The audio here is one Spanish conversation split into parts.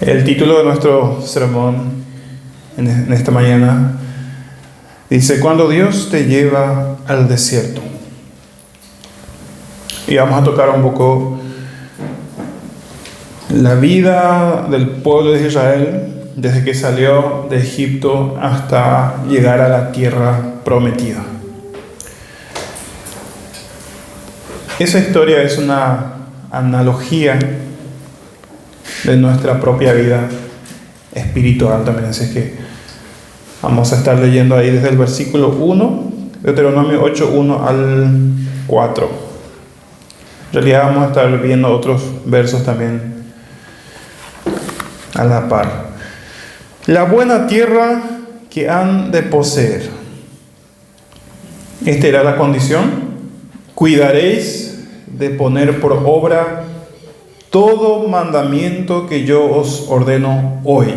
El título de nuestro sermón en esta mañana dice: cuando Dios te lleva al desierto. Y vamos a tocar un poco la vida del pueblo de Israel desde que salió de Egipto hasta llegar a la tierra prometida. Esa historia es una analogía de nuestra propia vida espiritual también. Así que vamos a estar leyendo ahí desde el versículo 1, Deuteronomio 8, 1 al 4. En realidad vamos a estar viendo otros versos también a la par. La buena tierra que han de poseer. Esta era la condición. Cuidaréis de poner por obra todo mandamiento que yo os ordeno hoy,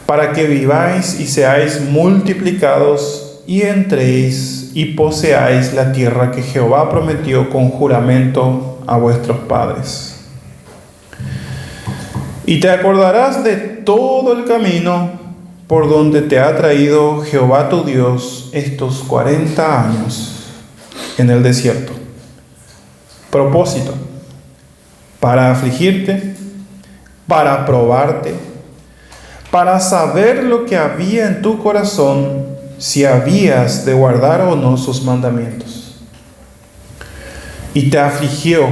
para que viváis y seáis multiplicados y entréis y poseáis la tierra que Jehová prometió con juramento a vuestros padres. Y te acordarás de todo el camino por donde te ha traído Jehová tu Dios estos 40 años en el desierto. Propósito: para afligirte, para probarte, para saber lo que había en tu corazón, si habías de guardar o no sus mandamientos. Y te afligió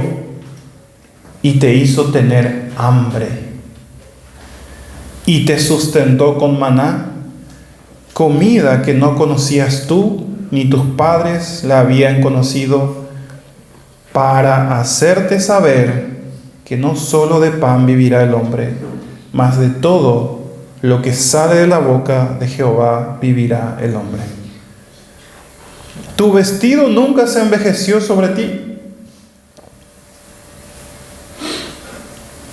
y te hizo tener hambre, y te sustentó con maná, comida que no conocías tú, ni tus padres la habían conocido, para hacerte saber que no solo de pan vivirá el hombre, mas de todo lo que sale de la boca de Jehová vivirá el hombre. Tu vestido nunca se envejeció sobre ti,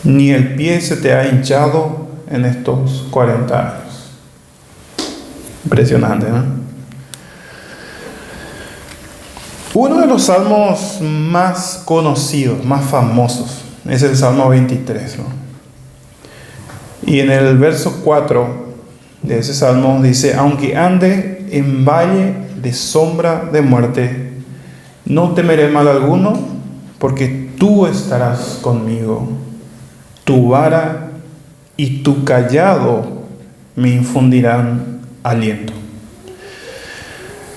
ni el pie se te ha hinchado en estos 40 años. Impresionante, ¿no? Uno de los salmos más conocidos, más famosos, es el Salmo 23, ¿no? Y en el verso 4 de ese salmo dice: aunque ande en valle de sombra de muerte, no temeré mal alguno, porque tú estarás conmigo. Tu vara y tu cayado me infundirán aliento.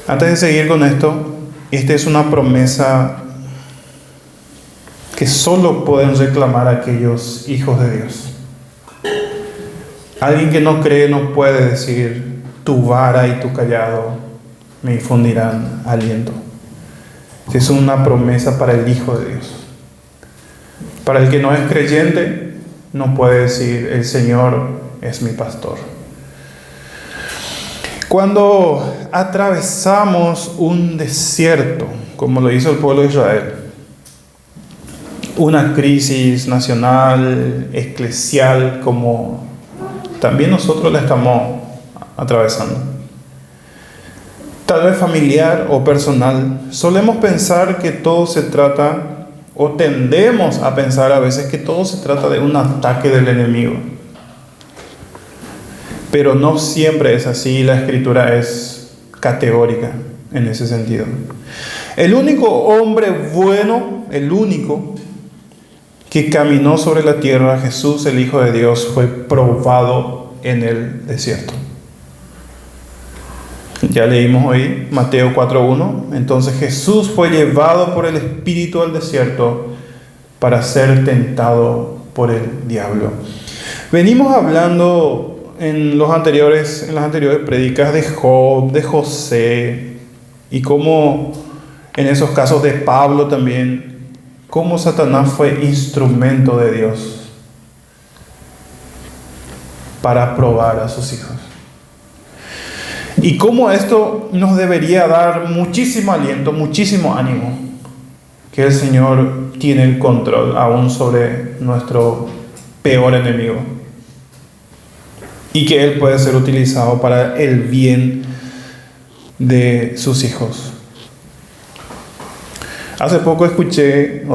Antes de seguir con esto, esta es una promesa que solo pueden reclamar aquellos hijos de Dios. Alguien que no cree no puede decir: tu vara y tu cayado me infundirán aliento. Es una promesa para el Hijo de Dios. Para el que no es creyente, no puede decir: el Señor es mi pastor. Cuando atravesamos un desierto, como lo hizo el pueblo de Israel, una crisis nacional, eclesial, como también nosotros la estamos atravesando, tal vez familiar o personal, solemos pensar que todo se trata, o tendemos a pensar a veces que todo se trata de un ataque del enemigo. Pero no siempre es así. La Escritura es categórica en ese sentido. El único hombre bueno, el único que caminó sobre la tierra, Jesús, el Hijo de Dios, fue probado en el desierto. Ya leímos hoy Mateo 4:1. Entonces Jesús fue llevado por el Espíritu al desierto para ser tentado por el diablo. Venimos hablando en las anteriores prédicas de Job, de José, y cómo en esos casos de Pablo también, cómo Satanás fue instrumento de Dios para probar a sus hijos. Y cómo esto nos debería dar muchísimo aliento, muchísimo ánimo, que el Señor tiene el control aún sobre nuestro peor enemigo, y que Él puede ser utilizado para el bien de sus hijos. Hace poco escuché,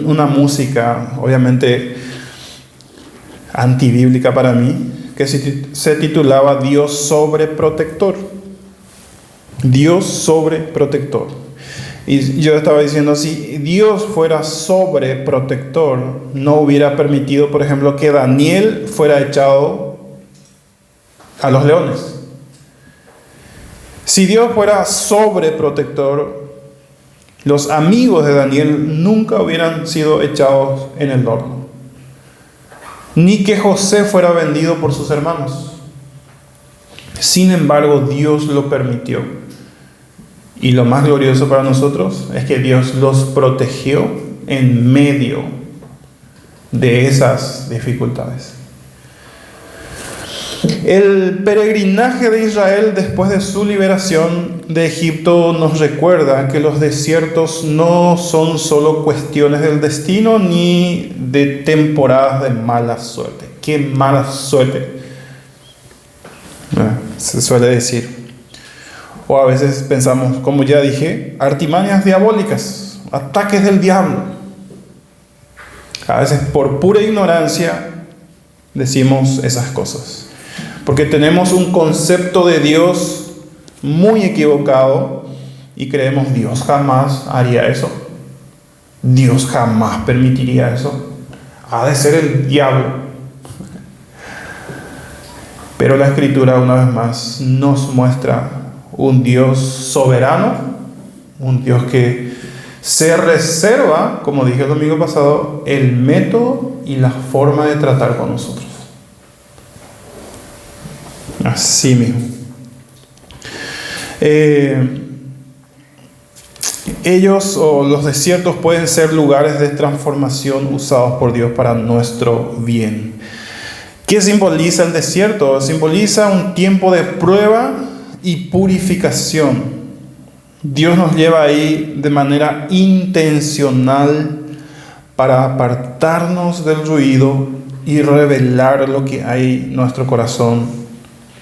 una música, obviamente antibíblica para mí, que se titulaba Dios sobreprotector. Dios sobreprotector. Y yo estaba diciendo, si Dios fuera sobreprotector, no hubiera permitido, por ejemplo, que Daniel fuera echado a los leones. Si Dios fuera sobreprotector, los amigos de Daniel nunca hubieran sido echados en el horno, ni que José fuera vendido por sus hermanos. Sin embargo, Dios lo permitió. Y lo más glorioso para nosotros es que Dios los protegió en medio de esas dificultades. El peregrinaje de Israel después de su liberación de Egipto nos recuerda que los desiertos no son solo cuestiones del destino ni de temporadas de mala suerte. ¡Qué mala suerte! Se suele decir. O a veces pensamos, como ya dije, artimañas diabólicas, ataques del diablo. A veces por pura ignorancia decimos esas cosas. Porque tenemos un concepto de Dios muy equivocado y creemos Dios jamás haría eso. Dios jamás permitiría eso. Ha de ser el diablo. Pero la Escritura, una vez más, nos muestra un Dios soberano, un Dios que se reserva, como dije el domingo pasado, el método y la forma de tratar con nosotros. Así mismo. Ellos o los desiertos pueden ser lugares de transformación usados por Dios para nuestro bien. ¿Qué simboliza el desierto? Simboliza un tiempo de prueba y purificación. Dios nos lleva ahí de manera intencional para apartarnos del ruido y revelar lo que hay en nuestro corazón,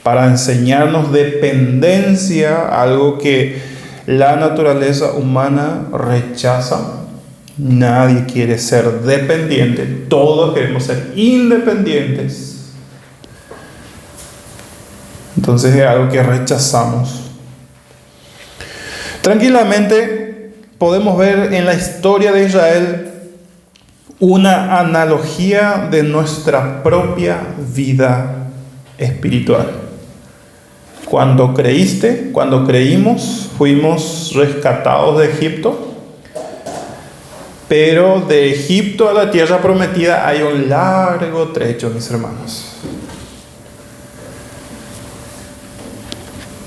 para enseñarnos dependencia, algo que la naturaleza humana rechaza. Nadie quiere ser dependiente, todos queremos ser independientes. Entonces es algo que rechazamos. Tranquilamente podemos ver en la historia de Israel una analogía de nuestra propia vida espiritual. Cuando creímos, fuimos rescatados de Egipto, pero de Egipto a la tierra prometida hay un largo trecho, mis hermanos.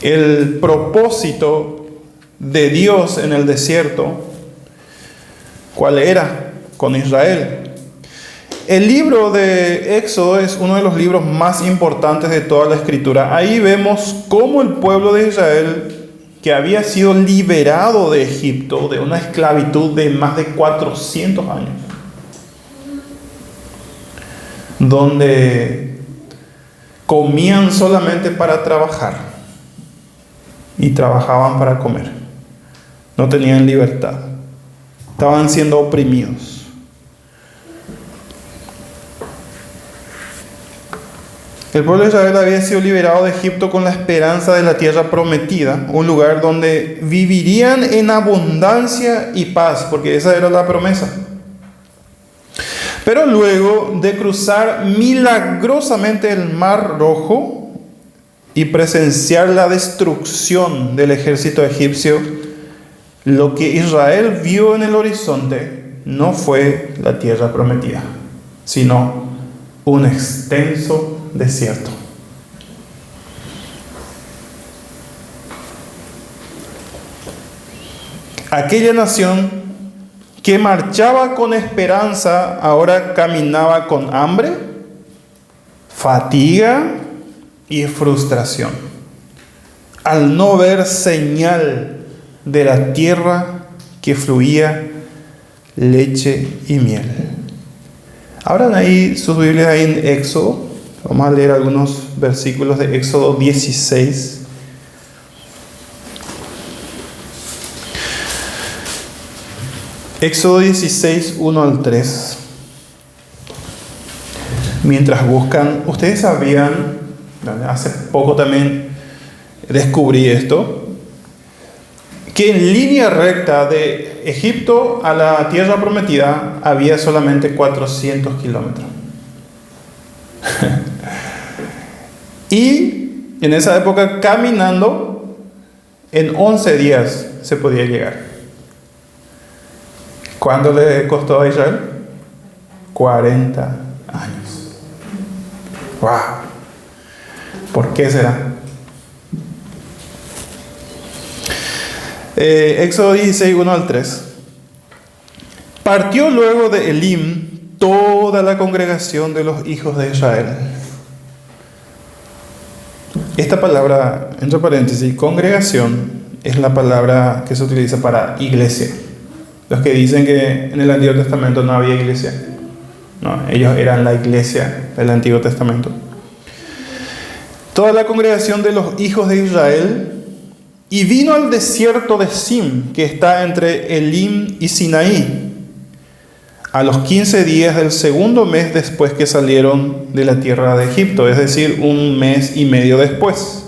El propósito de Dios en el desierto, ¿cuál era con Israel? El libro de Éxodo es uno de los libros más importantes de toda la Escritura. Ahí vemos cómo el pueblo de Israel, que había sido liberado de Egipto, de una esclavitud de más de 400 años, donde comían solamente para trabajar y trabajaban para comer. No tenían libertad. Estaban siendo oprimidos. El pueblo de Israel había sido liberado de Egipto con la esperanza de la tierra prometida, un lugar donde vivirían en abundancia y paz, porque esa era la promesa. Pero luego de cruzar milagrosamente el Mar Rojo y presenciar la destrucción del ejército egipcio, lo que Israel vio en el horizonte no fue la tierra prometida, sino un extenso desierto. Aquella nación que marchaba con esperanza ahora caminaba con hambre, fatiga y frustración, al no ver señal de la tierra que fluía leche y miel. Abran ahí sus Biblias ahí en Éxodo. Vamos a leer algunos versículos de Éxodo 16. Éxodo 16, 1 al 3. mientras buscan. Ustedes sabían, hace poco también descubrí esto, que en línea recta de Egipto a la tierra prometida había solamente 400 kilómetros. Y en esa época, caminando, en 11 días se podía llegar. ¿Cuánto le costó a Israel? 40 años. ¡Wow! ¿Por qué será? Éxodo 16, 1 al 3. Partió luego de Elim toda la congregación de los hijos de Israel. Esta palabra, entre paréntesis, congregación, es la palabra que se utiliza para iglesia. Los que dicen que en el Antiguo Testamento no había iglesia, no, ellos eran la iglesia del Antiguo Testamento. Toda la congregación de los hijos de Israel, y vino al desierto de Sim, que está entre Elim y Sinaí, a los 15 días del segundo mes después que salieron de la tierra de Egipto, es decir, 1 mes y medio después.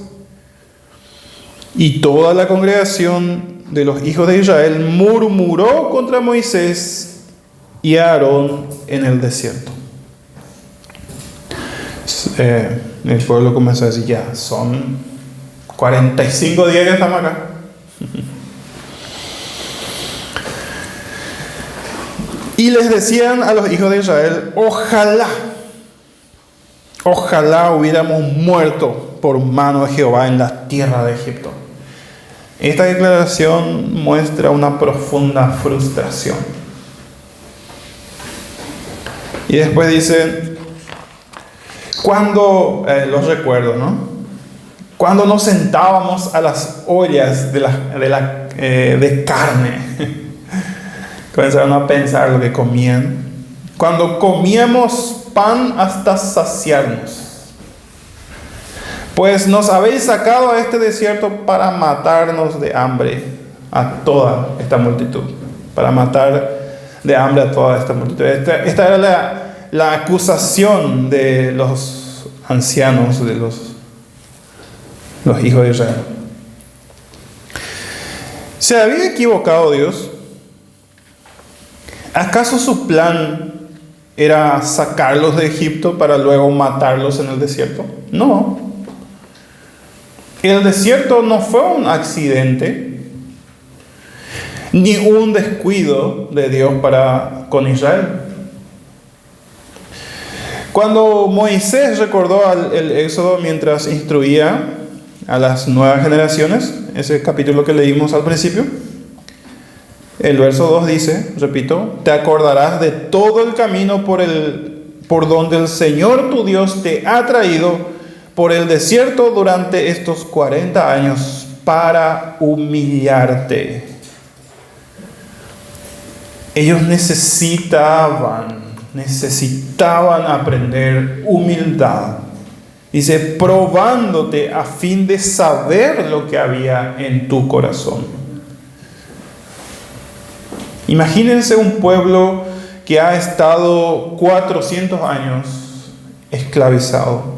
Y toda la congregación de los hijos de Israel murmuró contra Moisés y Aarón en el desierto. El pueblo comenzó a decir, ya, son 45 días que estamos acá. Y les decían a los hijos de Israel, ojalá hubiéramos muerto por mano de Jehová en la tierra de Egipto. Esta declaración muestra una profunda frustración. Y después dice, los recuerdo, ¿no? Cuando nos sentábamos a las ollas de carne, comenzaron a pensar lo que comían. Cuando comíamos pan hasta saciarnos. Pues nos habéis sacado a este desierto para matarnos de hambre a toda esta multitud. Para matar de hambre a toda esta multitud. Esta era la acusación de los ancianos, de los hijos de Israel. ¿Se había equivocado Dios? ¿Acaso su plan era sacarlos de Egipto para luego matarlos en el desierto? No. El desierto no fue un accidente, ni un descuido de Dios con Israel. Cuando Moisés recordó el Éxodo mientras instruía a las nuevas generaciones, ese capítulo que leímos al principio, el verso 2 dice, repito, te acordarás de todo el camino por donde el Señor tu Dios te ha traído por el desierto durante estos 40 años para humillarte. Ellos necesitaban aprender humildad. Dice, probándote a fin de saber lo que había en tu corazón. Imagínense un pueblo que ha estado 400 años esclavizado.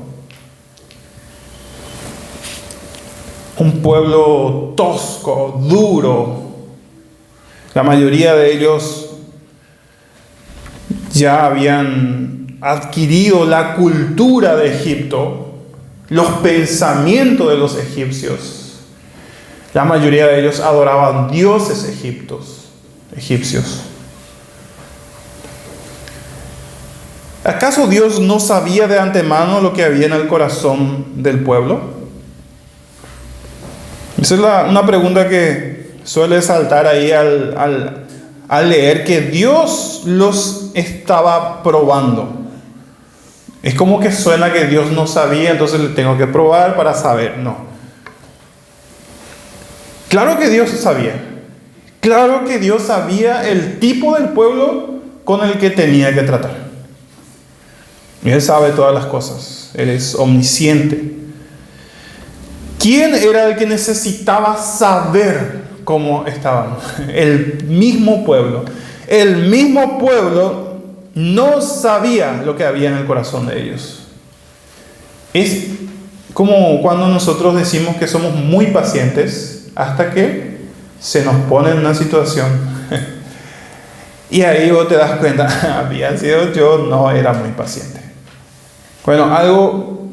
Un pueblo tosco, duro. La mayoría de ellos ya habían adquirido la cultura de Egipto, los pensamientos de los egipcios. La mayoría de ellos adoraban dioses egipcios. ¿Acaso Dios no sabía de antemano lo que había en el corazón del pueblo? Esa es una pregunta que suele saltar ahí al leer que Dios los estaba probando. Es como que suena que Dios no sabía, entonces le tengo que probar para saber. No. Claro que Dios sabía. Claro que Dios sabía el tipo del pueblo con el que tenía que tratar. Y Él sabe todas las cosas. Él es omnisciente. ¿Quién era el que necesitaba saber cómo estaban? El mismo pueblo. El mismo pueblo no sabía lo que había en el corazón de ellos. Es como cuando nosotros decimos que somos muy pacientes hasta que se nos pone en una situación. Y ahí vos te das cuenta, había sido yo, no era muy paciente. Bueno, algo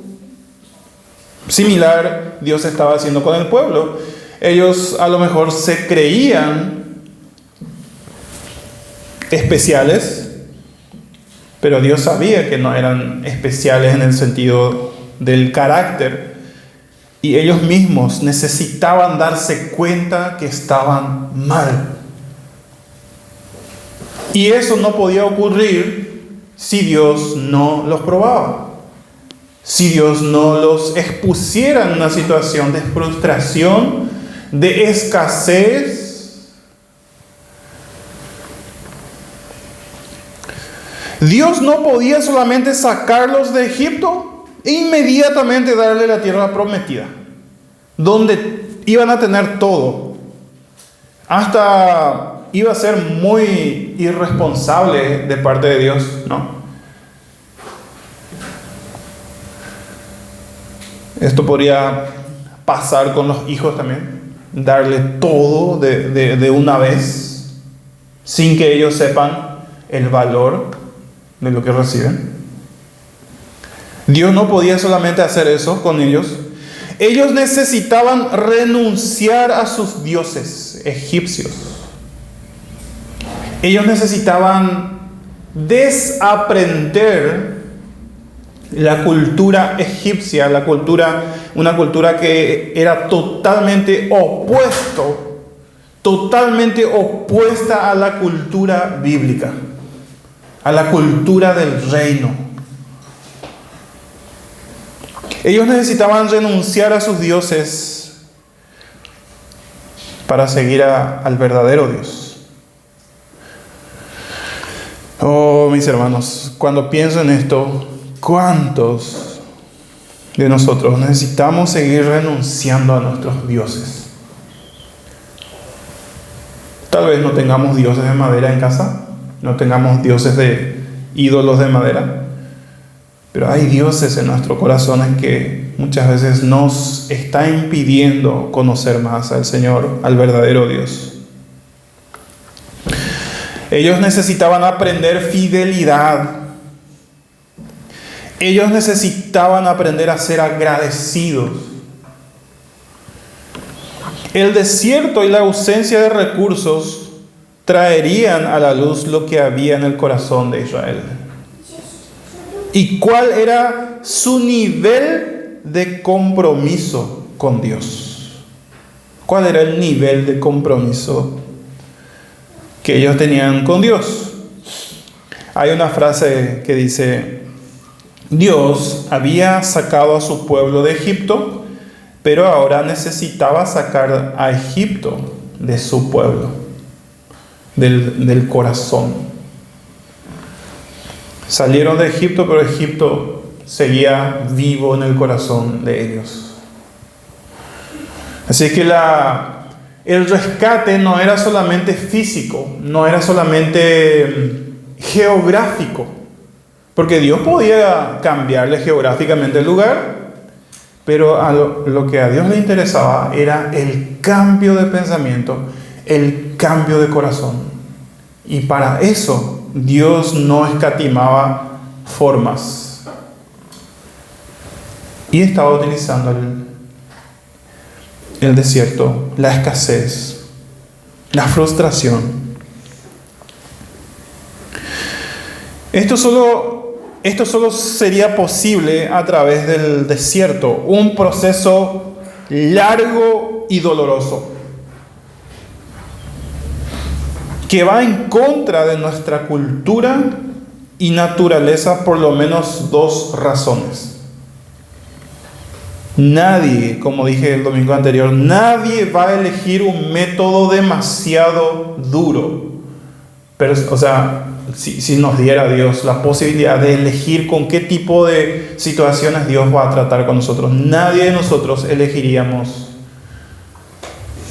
similar Dios estaba haciendo con el pueblo. Ellos a lo mejor se creían especiales, pero Dios sabía que no eran especiales en el sentido del carácter, y ellos mismos necesitaban darse cuenta que estaban mal. Y eso no podía ocurrir si Dios no los probaba, si Dios no los expusiera en una situación de frustración, de escasez. Dios no podía solamente sacarlos de Egipto e inmediatamente darle la tierra prometida, donde iban a tener todo. Hasta iba a ser muy irresponsable de parte de Dios, ¿no? Esto podría pasar con los hijos también, darle todo de una vez, sin que ellos sepan el valor de lo que reciben. Dios no podía solamente hacer eso con ellos. Ellos necesitaban renunciar a sus dioses egipcios. Ellos necesitaban desaprender la cultura egipcia, una cultura que era totalmente opuesta a la cultura bíblica, a la cultura del reino. Ellos necesitaban renunciar a sus dioses para seguir al verdadero Dios. Oh, mis hermanos, cuando pienso en esto, ¿cuántos de nosotros necesitamos seguir renunciando a nuestros dioses? Tal vez no tengamos dioses de madera en casa, no tengamos dioses de ídolos de madera, pero hay dioses en nuestros corazones que muchas veces nos está impidiendo conocer más al Señor, al verdadero Dios. Ellos necesitaban aprender fidelidad. Ellos necesitaban aprender a ser agradecidos. El desierto y la ausencia de recursos traerían a la luz lo que había en el corazón de Israel. ¿Y cuál era su nivel de compromiso con Dios? ¿Cuál era el nivel de compromiso que ellos tenían con Dios? Hay una frase que dice: Dios había sacado a su pueblo de Egipto, pero ahora necesitaba sacar a Egipto de su pueblo, del corazón. Salieron de Egipto, pero Egipto seguía vivo en el corazón de ellos. Así que el rescate no era solamente físico, no era solamente geográfico, porque Dios podía cambiarle geográficamente el lugar, pero lo que a Dios le interesaba era el cambio de pensamiento, el cambio de corazón. Y para eso Dios no escatimaba formas. Y estaba utilizando el desierto, la escasez, la frustración. Esto solo sería posible a través del desierto, un proceso largo y doloroso, que va en contra de nuestra cultura y naturaleza por lo menos dos razones. Nadie, como dije el domingo anterior, nadie va a elegir un método demasiado duro. Pero, si nos diera Dios la posibilidad de elegir con qué tipo de situaciones Dios va a tratar con nosotros, nadie de nosotros elegiríamos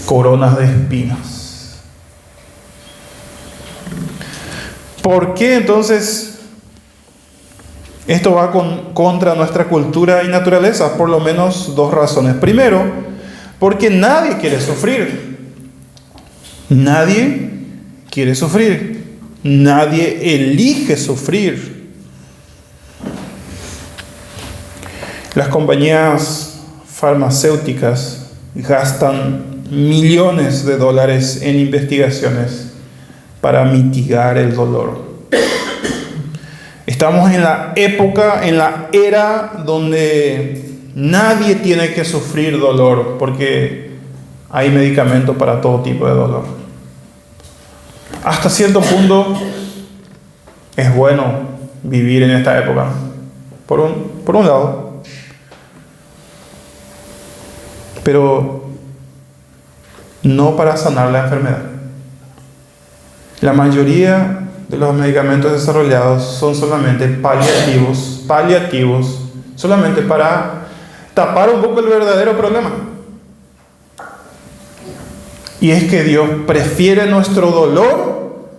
coronas de espinas. ¿Por qué entonces Esto va contra nuestra cultura y naturaleza, por lo menos dos razones. Primero, porque nadie quiere sufrir. Nadie quiere sufrir. Nadie elige sufrir. Las compañías farmacéuticas gastan millones de dólares en investigaciones para mitigar el dolor. Estamos en la época, en la era donde nadie tiene que sufrir dolor, porque hay medicamentos para todo tipo de dolor. Hasta cierto punto es bueno vivir en esta época, por un lado. Pero no para sanar la enfermedad. La mayoría de los medicamentos desarrollados son solamente paliativos, solamente para tapar un poco el verdadero problema. Y es que Dios prefiere nuestro dolor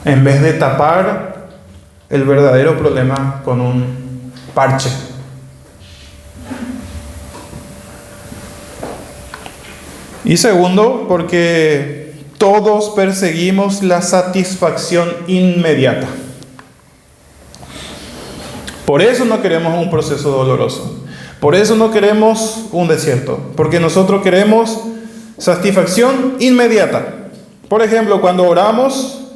en vez de tapar el verdadero problema con un parche. Y segundo, porque todos perseguimos la satisfacción inmediata. Por eso no queremos un proceso doloroso. Por eso no queremos un desierto. Porque nosotros queremos satisfacción inmediata. Por ejemplo, cuando oramos,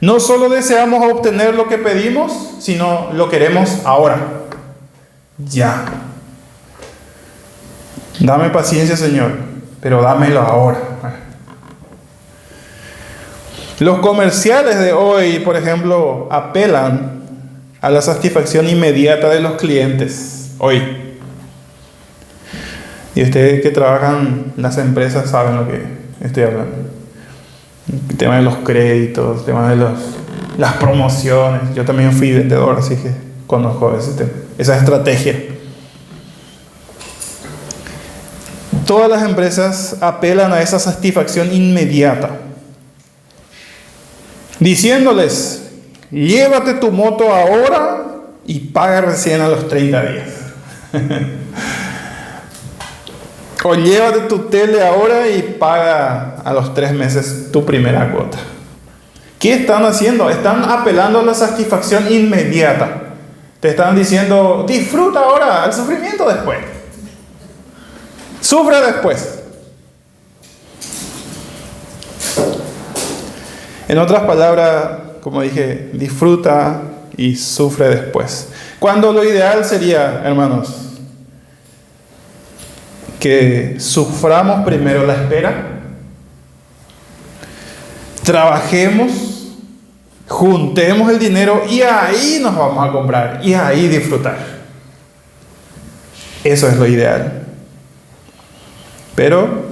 no solo deseamos obtener lo que pedimos, sino lo queremos ahora. Ya. Dame paciencia, Señor, pero dámelo ahora. Los comerciales de hoy, por ejemplo, apelan a la satisfacción inmediata de los clientes hoy. Y ustedes que trabajan en las empresas saben lo que estoy hablando. El tema de los créditos, el tema de las promociones. Yo también fui vendedor, así que conozco esa estrategia. Todas las empresas apelan a esa satisfacción inmediata, diciéndoles: llévate tu moto ahora y paga recién a los 30 días. O llévate tu tele ahora y paga a los 3 meses tu primera cuota. ¿Qué están haciendo? Están apelando a la satisfacción inmediata. Te están diciendo: disfruta ahora, el sufrimiento después. Sufre después. En otras palabras, como dije, disfruta y sufre después. Cuando lo ideal sería, hermanos, que suframos primero la espera, trabajemos, juntemos el dinero y ahí nos vamos a comprar y ahí disfrutar. Eso es lo ideal. Pero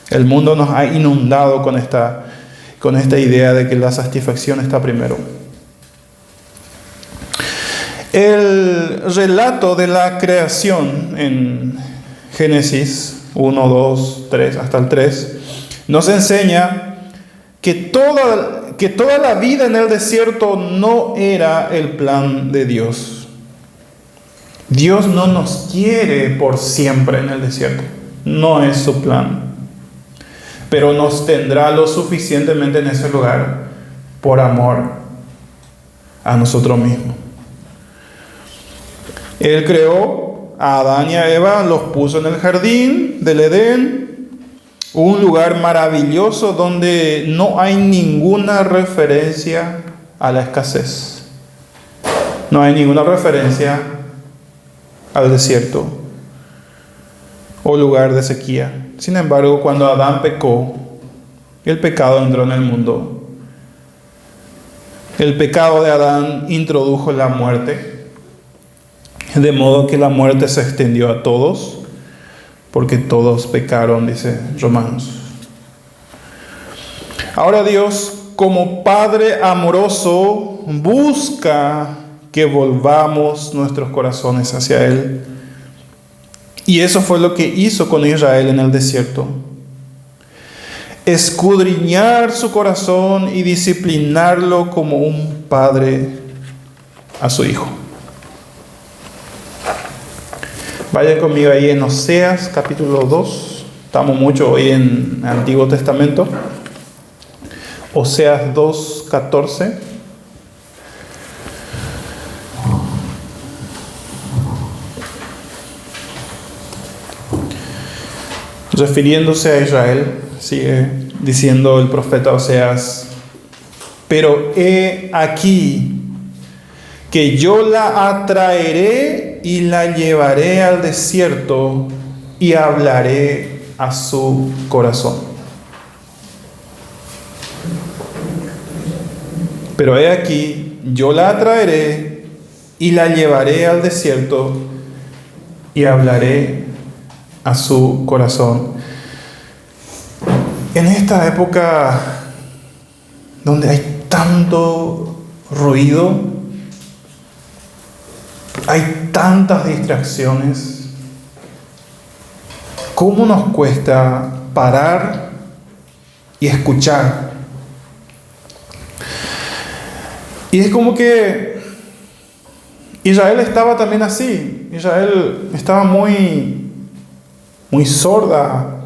el mundo nos ha inundado con esta idea de que la satisfacción está primero. El relato de la creación en Génesis 1, 2, 3, hasta el 3, nos enseña que toda la vida en el desierto no era el plan de Dios. Dios no nos quiere por siempre en el desierto. No es su plan. Pero nos tendrá lo suficientemente en ese lugar por amor a nosotros mismos. Él creó a Adán y a Eva, los puso en el jardín del Edén, un lugar maravilloso donde no hay ninguna referencia a la escasez. No hay ninguna referencia al desierto o lugar de sequía. Sin embargo, cuando Adán pecó, el pecado entró en el mundo. El pecado de Adán introdujo la muerte, de modo que la muerte se extendió a todos, porque todos pecaron, dice Romanos. Ahora Dios, como Padre amoroso, busca que volvamos nuestros corazones hacia Él. Y eso fue lo que hizo con Israel en el desierto. Escudriñar su corazón y disciplinarlo como un padre a su Hijo. Vayan conmigo ahí en Oseas capítulo 2. Estamos mucho hoy en el Antiguo Testamento. Oseas 2:14. Refiriéndose a Israel, sigue diciendo el profeta Oseas: pero he aquí que yo la atraeré y la llevaré al desierto y hablaré a su corazón. Pero he aquí, yo la atraeré y la llevaré al desierto y hablaré a su corazón. En esta época donde hay tanto ruido, hay tantas distracciones, ¿cómo nos cuesta parar y escuchar? Y es como que Israel estaba también así. Israel estaba muy sorda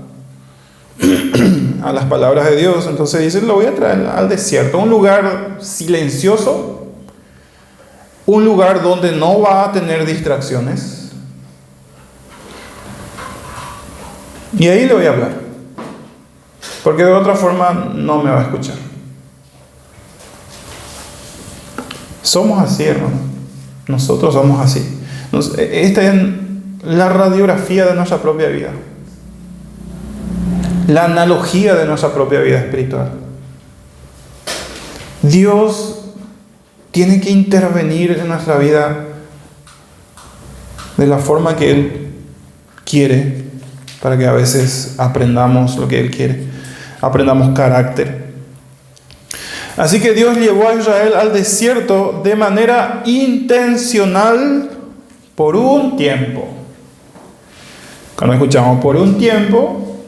a las palabras de Dios. Entonces dice: lo voy a traer al desierto, un lugar silencioso, un lugar donde no va a tener distracciones, y ahí le voy a hablar, porque de otra forma no me va a escuchar. Somos así, hermano. Nosotros somos así. Esta es la radiografía de nuestra propia vida, la analogía de nuestra propia vida espiritual. Dios tiene que intervenir en nuestra vida de la forma que Él quiere, para que a veces aprendamos lo que Él quiere, aprendamos carácter. Así que Dios llevó a Israel al desierto de manera intencional por un tiempo. Cuando escuchamos por un tiempo,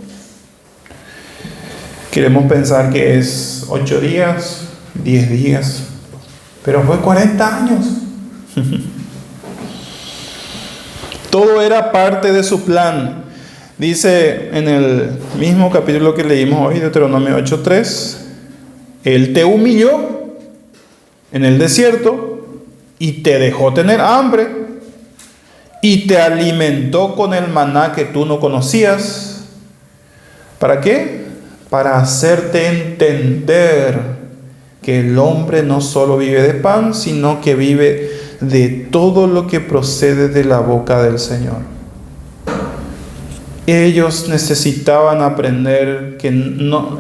queremos pensar que es 8 días, 10 días, pero fue 40 años. Todo era parte de su plan. Dice en el mismo capítulo que leímos hoy, Deuteronomio 8:3, Él te humilló en el desierto y te dejó tener hambre y te alimentó con el maná que tú no conocías. ¿Para qué? Para hacerte entender que el hombre no solo vive de pan, sino que vive de todo lo que procede de la boca del Señor. Ellos necesitaban aprender que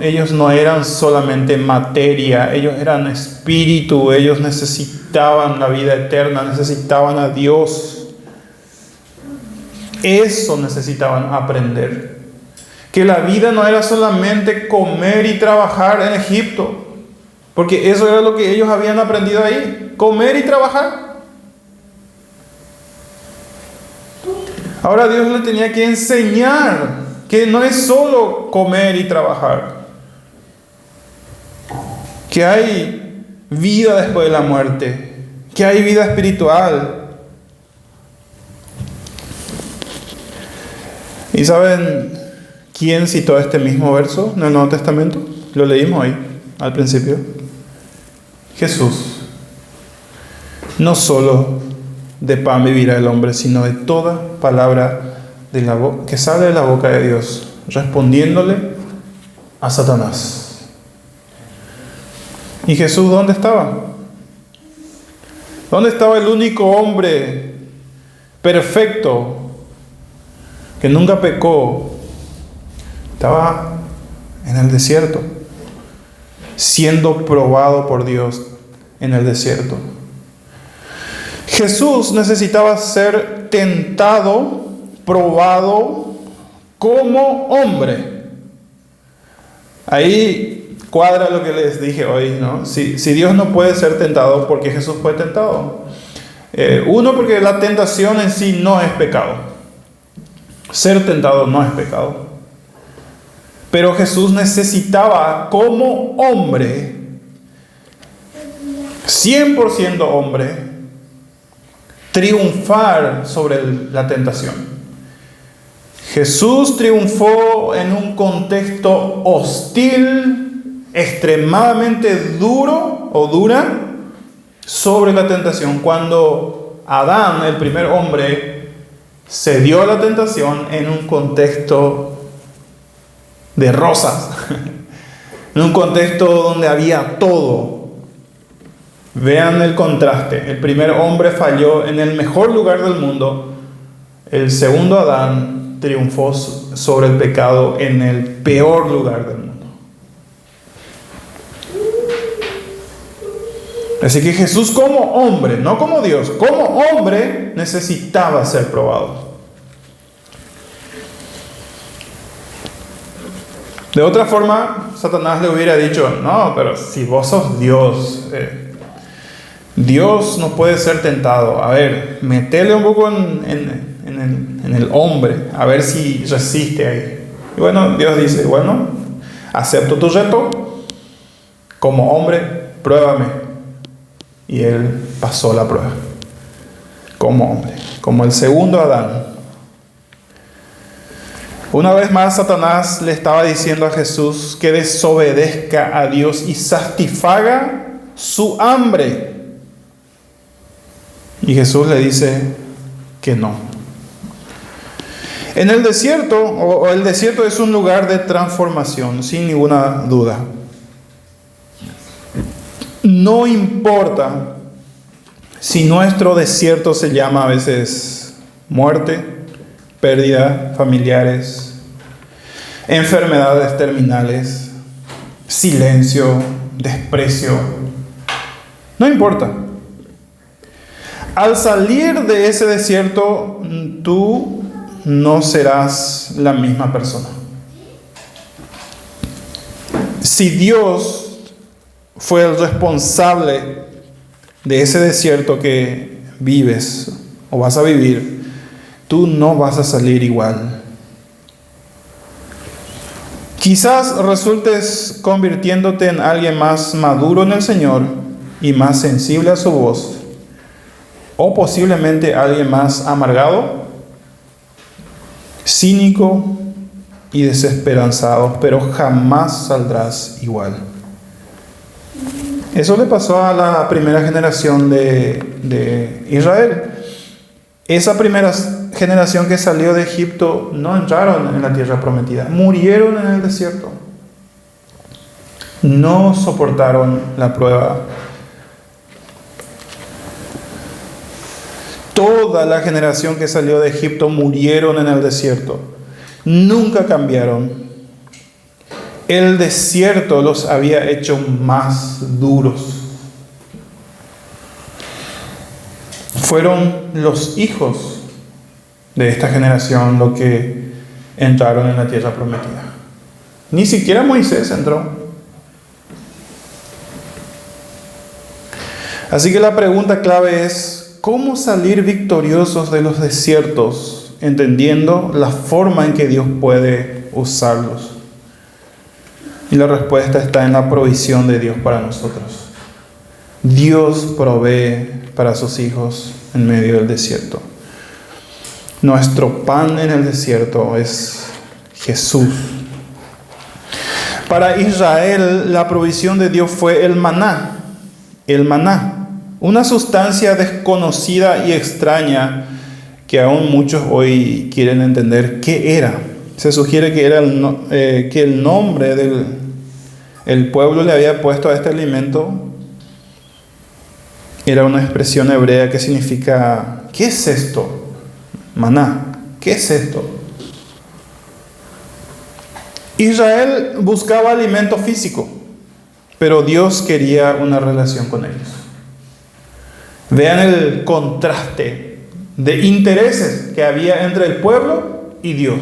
ellos no eran solamente materia, ellos eran espíritu, ellos necesitaban la vida eterna, necesitaban a Dios. Eso necesitaban aprender. Que la vida no era solamente comer y trabajar en Egipto, porque eso era lo que ellos habían aprendido ahí, comer y trabajar. Ahora Dios le tenía que enseñar que no es solo comer y trabajar, que hay vida después de la muerte, que hay vida espiritual. ¿Y saben quién citó este mismo verso en el Nuevo Testamento? Lo leímos hoy, al principio. Jesús. No solo de pan vivirá el hombre, sino de toda palabra que sale de la boca de Dios, respondiéndole a Satanás. ¿Y Jesús dónde estaba? ¿Dónde estaba el único hombre perfecto que nunca pecó? Estaba en el desierto, siendo probado por Dios en el desierto. Jesús necesitaba ser tentado, probado como hombre. Ahí cuadra lo que les dije hoy, ¿no? Si Dios no puede ser tentado, ¿por qué Jesús fue tentado? Uno, porque la tentación en sí no es pecado. Ser tentado no es pecado. Pero Jesús necesitaba, como hombre, 100% hombre, triunfar sobre la tentación. Jesús triunfó en un contexto hostil, extremadamente duro o dura, sobre la tentación. Cuando Adán, el primer hombre, cedió a la tentación en un contexto de rosas, en un contexto donde había todo. Vean el contraste. El primer hombre falló en el mejor lugar del mundo. El segundo Adán triunfó sobre el pecado en el peor lugar del mundo. Así que Jesús, como hombre, no como Dios, como hombre, necesitaba ser probado. De otra forma, Satanás le hubiera dicho: no, pero si vos sos Dios, Dios no puede ser tentado. A ver, metele un poco en el hombre, a ver si resiste ahí. Y bueno, Dios dice: bueno, acepto tu reto, como hombre, pruébame. Y él pasó la prueba, como hombre, como el segundo Adán. Una vez más, Satanás le estaba diciendo a Jesús que desobedezca a Dios y satisfaga su hambre. Y Jesús le dice que no. En el desierto, o el desierto es un lugar de transformación, sin ninguna duda. No importa si nuestro desierto se llama a veces muerte, pérdida, familiares, enfermedades terminales, silencio, desprecio. No importa. Al salir de ese desierto, tú no serás la misma persona. Si Dios fue el responsable de ese desierto que vives o vas a vivir, tú no vas a salir igual. Quizás resultes convirtiéndote en alguien más maduro en el Señor y más sensible a su voz, o posiblemente alguien más amargado, cínico y desesperanzado, pero jamás saldrás igual. Eso le pasó a la primera generación de Israel. Esa primera generación que salió de Egipto no entraron en la tierra prometida, murieron en el desierto. No soportaron la prueba. Toda la generación que salió de Egipto murieron en el desierto. Nunca cambiaron. El desierto los había hecho más duros. Fueron los hijos de esta generación los que entraron en la tierra prometida. Ni siquiera Moisés entró. Así que la pregunta clave es: ¿cómo salir victoriosos de los desiertos, entendiendo la forma en que Dios puede usarlos? Y la respuesta está en la provisión de Dios para nosotros. Dios provee para sus hijos en medio del desierto. Nuestro pan en el desierto es Jesús. Para Israel, la provisión de Dios fue el maná. El maná, una sustancia desconocida y extraña que aún muchos hoy quieren entender qué era. Se sugiere que era que el nombre del pueblo le había puesto a este alimento era una expresión hebrea que significa: ¿qué es esto? Maná, ¿qué es esto? Israel buscaba alimento físico, pero Dios quería una relación con ellos. Vean el contraste de intereses que había entre el pueblo y Dios.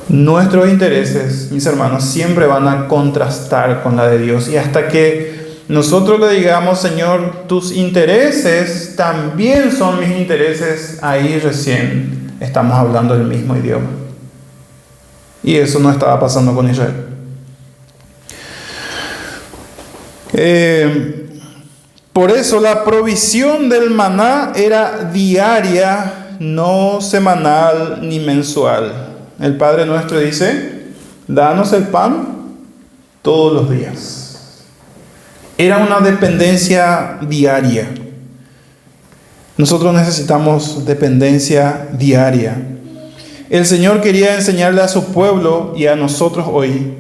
Nuestros intereses, mis hermanos, siempre van a contrastar con la de Dios. Y hasta que nosotros le digamos: Señor, tus intereses también son mis intereses, ahí recién estamos hablando el mismo idioma. Y eso no estaba pasando con Israel. Por eso la provisión del maná era diaria, no semanal ni mensual. El Padre nuestro dice, danos el pan todos los días. Era una dependencia diaria. Nosotros necesitamos dependencia diaria. El Señor quería enseñarle a su pueblo y a nosotros hoy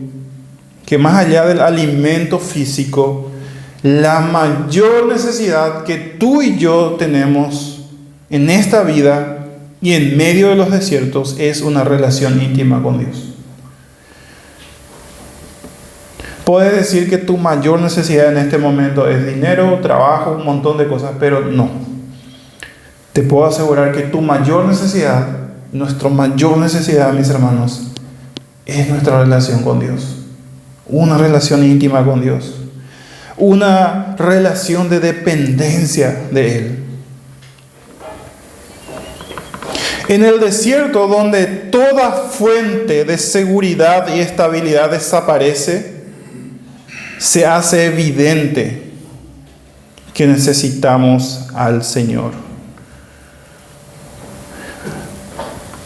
que más allá del alimento físico, la mayor necesidad que tú y yo tenemos en esta vida y en medio de los desiertos es una relación íntima con Dios. Puedes decir que tu mayor necesidad en este momento es dinero, trabajo, un montón de cosas, pero no. Te puedo asegurar que tu mayor necesidad, nuestra mayor necesidad, mis hermanos, es nuestra relación con Dios. Una relación íntima con Dios. Una relación de dependencia de Él. En el desierto, donde toda fuente de seguridad y estabilidad desaparece, se hace evidente que necesitamos al Señor.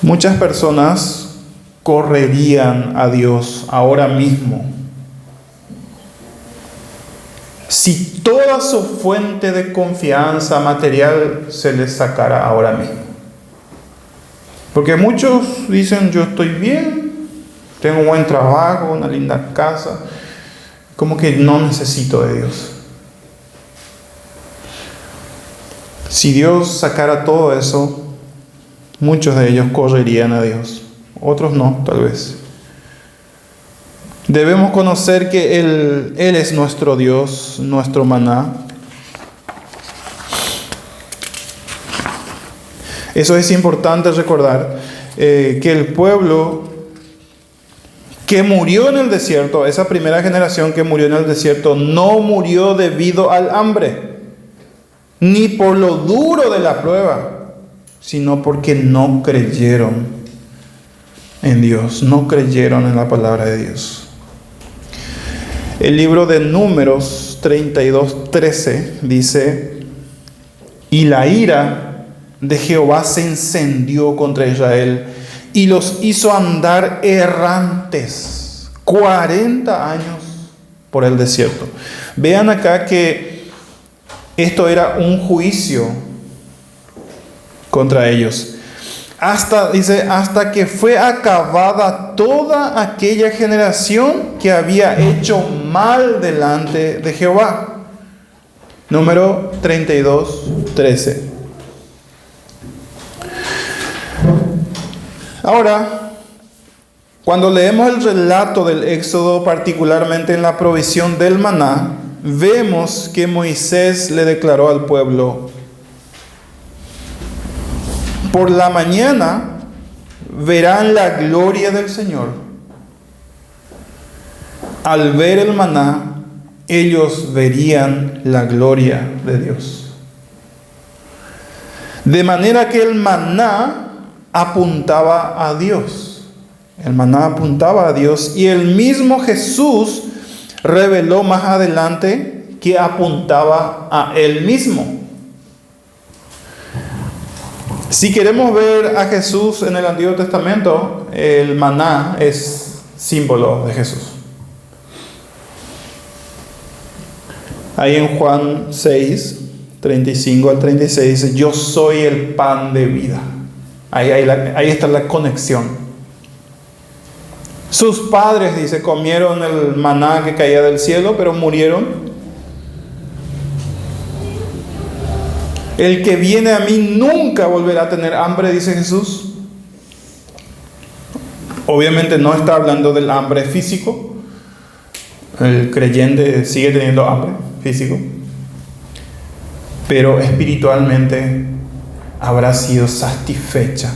Muchas personas correrían a Dios ahora mismo si toda su fuente de confianza material se les sacara ahora mismo. Porque muchos dicen, yo estoy bien, tengo un buen trabajo, una linda casa, como que no necesito de Dios. Si Dios sacara todo eso, muchos de ellos correrían a Dios, otros no, tal vez. Debemos conocer que Él es nuestro Dios, nuestro maná. Eso es importante recordar, que el pueblo que murió en el desierto, esa primera generación que murió en el desierto, no murió debido al hambre, ni por lo duro de la prueba, sino porque no creyeron en Dios, no creyeron en la palabra de Dios. El libro de Números 32:13 dice, y la ira de Jehová se encendió contra Israel y los hizo andar errantes 40 años por el desierto. Vean acá que esto era un juicio contra ellos. Hasta que fue acabada toda aquella generación que había hecho mal delante de Jehová. Número 32:13. Ahora, cuando leemos el relato del Éxodo, particularmente en la provisión del maná, vemos que Moisés le declaró al pueblo: por la mañana verán la gloria del Señor. Al ver el maná, ellos verían la gloria de Dios. De manera que el maná apuntaba a Dios. El maná apuntaba a Dios, y el mismo Jesús reveló más adelante que apuntaba a Él mismo. Si queremos ver a Jesús en el Antiguo Testamento, el maná es símbolo de Jesús. Ahí en Juan 6, 35 al 36 dice: yo soy el pan de vida. Ahí está la conexión. Sus padres, dice, comieron el maná que caía del cielo, pero murieron. El que viene a mí nunca volverá a tener hambre, dice Jesús. Obviamente no está hablando del hambre físico. El creyente sigue teniendo hambre físico, pero espiritualmente habrá sido satisfecho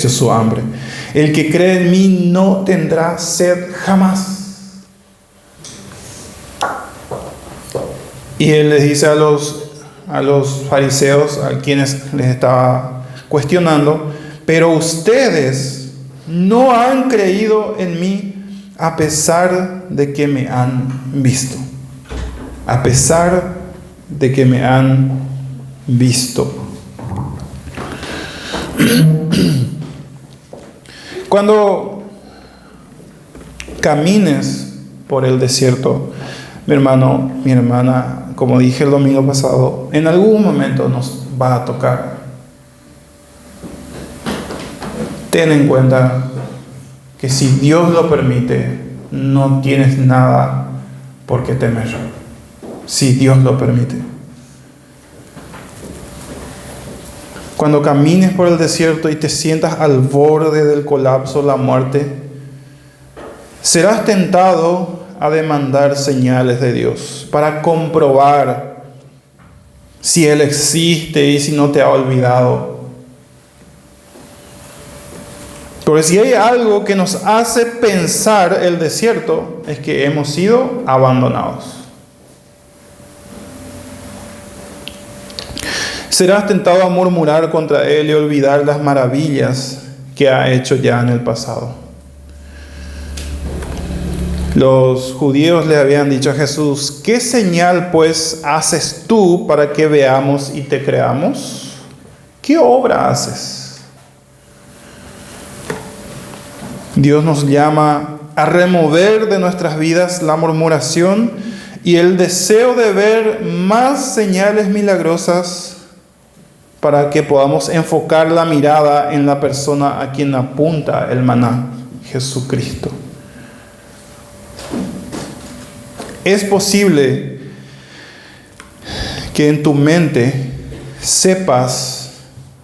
su hambre. El que cree en mí no tendrá sed jamás. Y él les dice a los fariseos, a quienes les estaba cuestionando: pero ustedes no han creído en mí a pesar de que me han visto. a pesar de que me han visto. Cuando camines por el desierto, mi hermano, mi hermana, como dije el domingo pasado, en algún momento nos va a tocar. Ten en cuenta que si Dios lo permite, no tienes nada por qué temer. Si Dios lo permite. Cuando camines por el desierto y te sientas al borde del colapso, la muerte, serás tentado a demandar señales de Dios para comprobar si Él existe y si no te ha olvidado. Porque si hay algo que nos hace pensar el desierto, es que hemos sido abandonados. Serás tentado a murmurar contra Él y olvidar las maravillas que ha hecho ya en el pasado. Los judíos le habían dicho a Jesús: ¿qué señal pues haces tú para que veamos y te creamos? ¿Qué obra haces? Dios nos llama a remover de nuestras vidas la murmuración y el deseo de ver más señales milagrosas para que podamos enfocar la mirada en la persona a quien apunta el maná, Jesucristo. Es posible que en tu mente sepas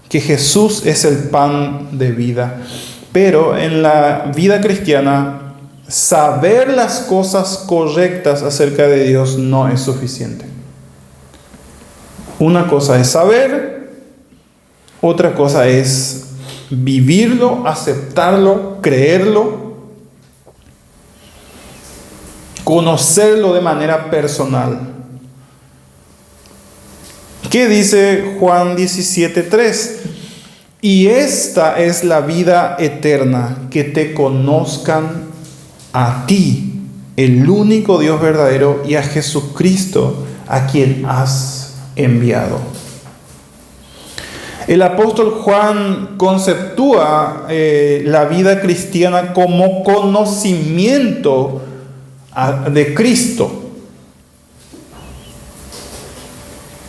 que Jesús es el pan de vida, pero en la vida cristiana, saber las cosas correctas acerca de Dios no es suficiente. Una cosa es saber, otra cosa es vivirlo, aceptarlo, creerlo, conocerlo de manera personal. ¿Qué dice Juan 17:3? Y esta es la vida eterna, que te conozcan a ti, el único Dios verdadero, y a Jesucristo, a quien has enviado. El apóstol Juan conceptúa la vida cristiana como conocimiento de Cristo.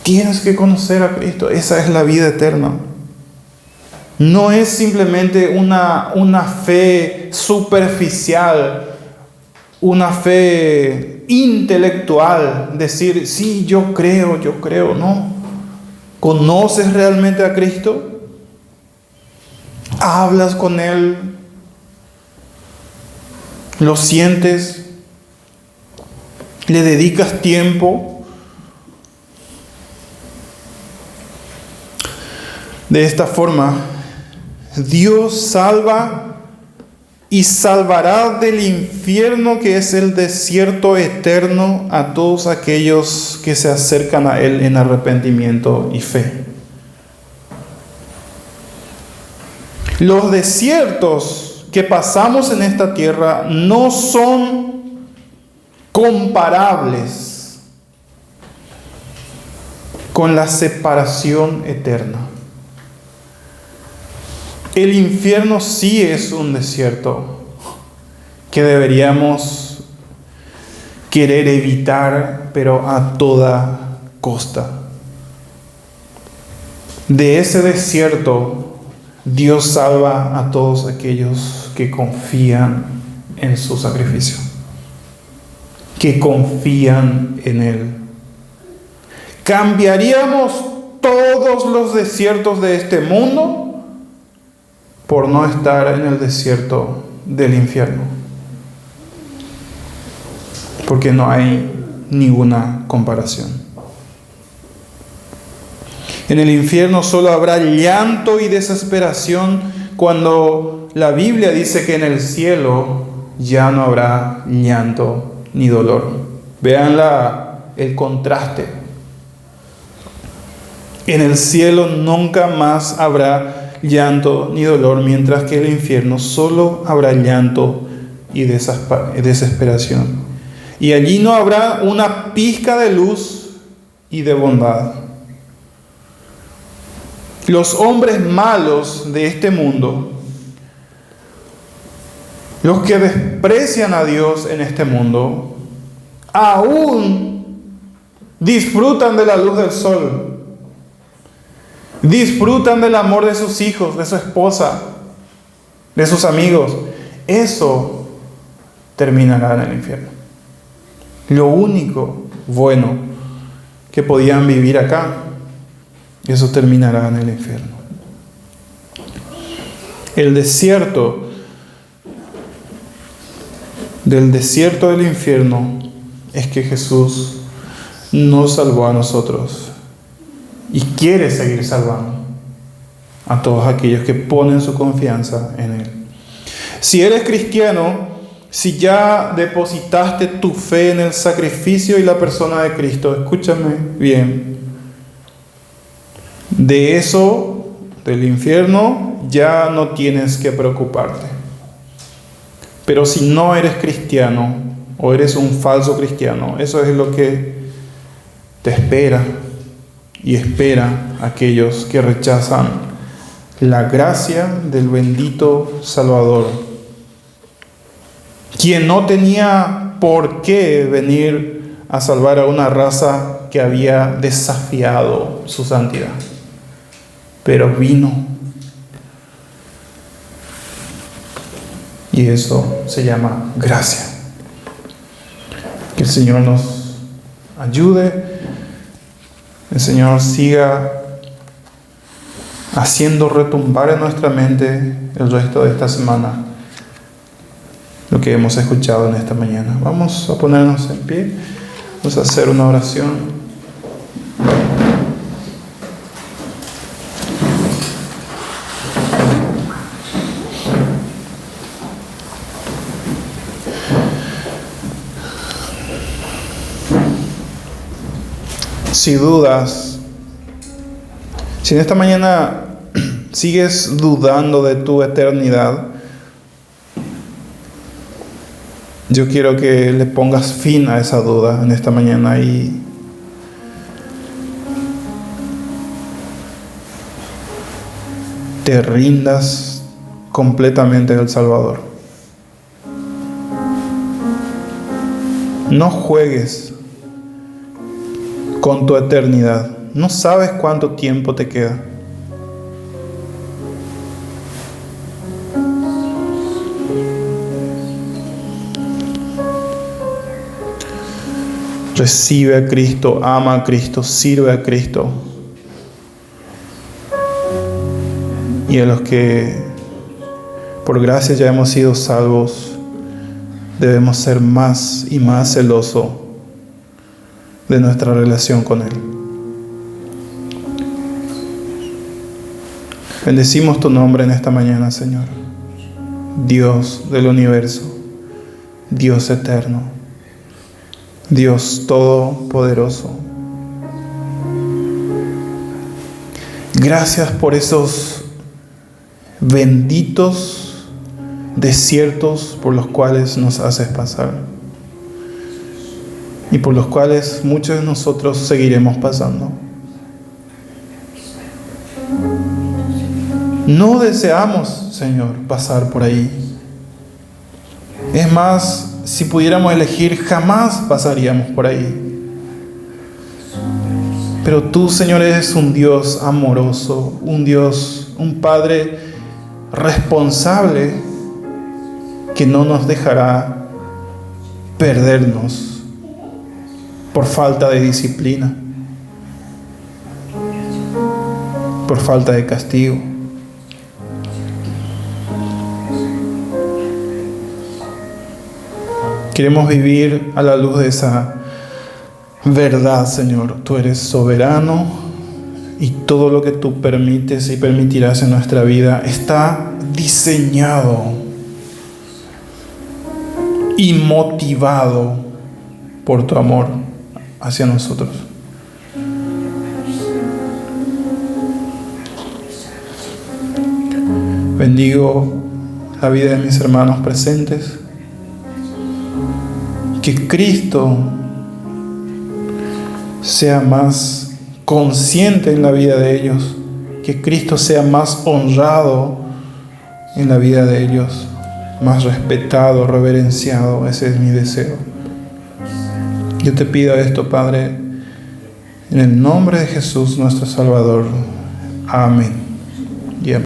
Tienes que conocer a Cristo. Esa es la vida eterna. No es simplemente una fe superficial, una fe intelectual. Decir, sí, yo creo, no. ¿Conoces realmente a Cristo? ¿Hablas con Él? ¿Lo sientes? ¿Le dedicas tiempo? De esta forma, Dios salva y salvará del infierno, que es el desierto eterno, a todos aquellos que se acercan a Él en arrepentimiento y fe. Los desiertos que pasamos en esta tierra no son comparables con la separación eterna. El infierno sí es un desierto que deberíamos querer evitar, pero a toda costa. De ese desierto, Dios salva a todos aquellos que confían en su sacrificio, que confían en Él. ¿Cambiaríamos todos los desiertos de este mundo por no estar en el desierto del infierno? Porque no hay ninguna comparación. En el infierno solo habrá llanto y desesperación, cuando la Biblia dice que en el cielo ya no habrá llanto ni dolor. Vean el contraste. En el cielo nunca más habrá llanto ni dolor, mientras que en el infierno solo habrá llanto y desesperación. y allí no habrá una pizca de luz y de bondad. Los hombres malos de este mundo, los que desprecian a Dios en este mundo, aún disfrutan de la luz del sol, disfrutan del amor de sus hijos, de su esposa, de sus amigos. Eso terminará en el infierno. Lo único bueno que podían vivir acá, eso terminará en el infierno. El desierto, del desierto del infierno, es que Jesús nos salvó a nosotros y quiere seguir salvando a todos aquellos que ponen su confianza en Él. Si eres cristiano, si ya depositaste tu fe en el sacrificio y la persona de Cristo, escúchame bien, de eso, del infierno, ya no tienes que preocuparte. Pero si no eres cristiano o eres un falso cristiano, eso es lo que te espera y espera a aquellos que rechazan la gracia del bendito Salvador, quien no tenía por qué venir a salvar a una raza que había desafiado su santidad, pero vino. Y eso se llama gracia. Que el Señor nos ayude, el Señor siga haciendo retumbar en nuestra mente el resto de esta semana lo que hemos escuchado en esta mañana. Vamos a ponernos en pie, vamos a hacer una oración. Si dudas, si en esta mañana sigues dudando de tu eternidad, yo quiero que le pongas fin a esa duda en esta mañana y te rindas completamente al Salvador. No juegues con tu eternidad. No sabes cuánto tiempo te queda. Recibe a Cristo, ama a Cristo, sirve a Cristo. Y a los que por gracia ya hemos sido salvos, debemos ser más y más celosos de nuestra relación con Él. Bendecimos tu nombre en esta mañana, Señor. Dios del universo, Dios eterno, Dios todopoderoso. Gracias por esos benditos desiertos por los cuales nos haces pasar y por los cuales muchos de nosotros seguiremos pasando. No deseamos, Señor, pasar por ahí. Es más, si pudiéramos elegir, jamás pasaríamos por ahí. Pero tú, Señor, eres un Dios amoroso, un Dios, un Padre responsable que no nos dejará perdernos por falta de disciplina, por falta de castigo. Queremos vivir a la luz de esa verdad, Señor. Tú eres soberano y todo lo que tú permites y permitirás en nuestra vida está diseñado y motivado por tu amor hacia nosotros. Bendigo la vida de mis hermanos presentes, que Cristo sea más consciente en la vida de ellos, que Cristo sea más honrado en la vida de ellos, más respetado, reverenciado. Ese es mi deseo. Yo te pido esto, Padre, en el nombre de Jesús, nuestro Salvador. Amén. Y amén.